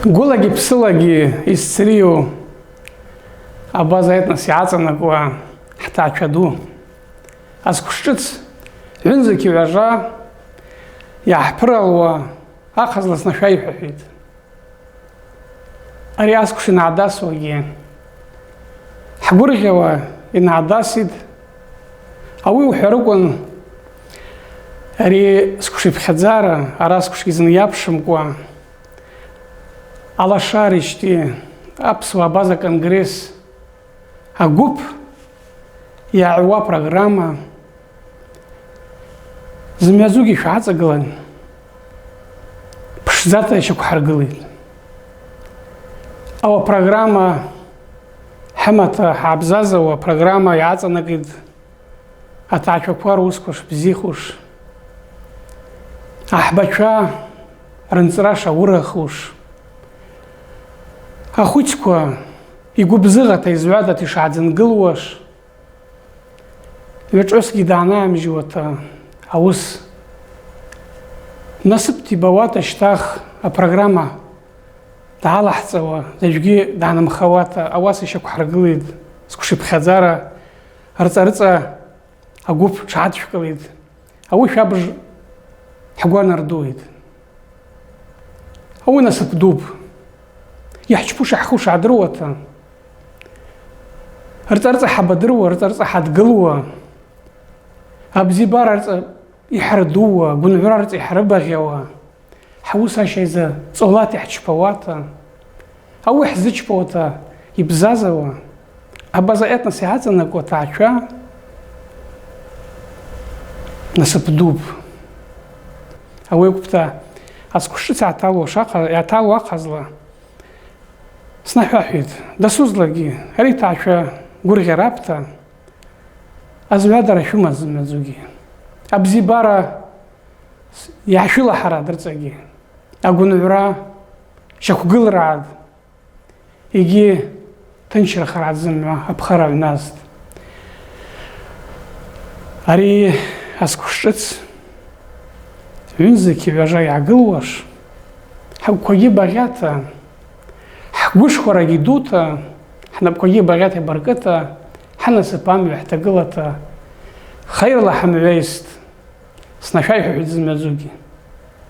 Гулаги ԥсылаги изцриу абаза етнос иаҵанакуа ҳҭаацәа ду азқәыш ҿыц ҩынӡақь ҩажәа иааҳԥыралуа ахазла снашәа иҳәаҳәит. Ари азқәыш инаадасуагьы ҳгәырӷьауа инаадасит. Ауи уҳәарыкәын ари зқәыш иԥхьаӡара ара зқәышгьы зны иаԥшымкәа алашаришьҭи аԥсуа абаза конгресс агәыԥ иааҩуа программа зымҩаӡугьы шәааҵагылан ԥшӡата ишьақәҳаргылеит. Ауа программа ҳамаҭа ҳаабзазауа программа иааҵанакит аҭаацәақәа русқәа шбзихуш, аҳбацәа рынҵра шаурахуш, ахәыҷқәа игәыбзыӷата изҩадата ишааӡынгылуаш, ҩаҿысгьы даанаамжьуата аус насыԥҭа ибауата шьҭах апрограмма даалаҳҵауа, аӡәгьы даанымхауата ауаса ишьақәҳаргылеит зқәыш иԥхьаӡара рҵа-рыҵа агәыԥ ҽаадшәкылеит. Ауи шәабыж ҳгәанардуит. Ауи насыԥ дуп. Иаҳчԥуша ҳхуша аадыруата, рҵа-рҵа ҳабадыруа, рҵа-рҵа ҳадгылуа, абзибара рҵа иҳардууа, гәынҳәра рҵа иҳрыбаӷьауа, ҳаус ашьаизы ҵолат иаҳчԥауата, ауи ҳзычпауата ибзазауа, абаза етнос иааҵанакуа аҭаацәа насыԥ дуп. Ауи акәыԥта азқәыш ҿыц иааҭалуа аҟазла снаҳәаҳәит, дасузлагьы ари аҭаацәа гәырӷьара аԥҭа азҩадара шәымаз зымҩаӡугьы, абзибара иаашәылаҳарад рҵагьы, агәынҳәра шьақәгылраад, егьи ҭынчрахараад зымҩа аԥхара аҩназт. Ари азқәыш ҿыц ҩынӡақь ҩажәа иаагылуаш, ҳагәқәагьы багъьата, ҳгәышхәарагьы дута, ҳнапқәагьы багъьата ибаркыта, ҳанасыԥ амҩа ҳҭагылата, хаирла ҳамҩаист, снашәа иҳәаҳәит зымҩаӡугьы.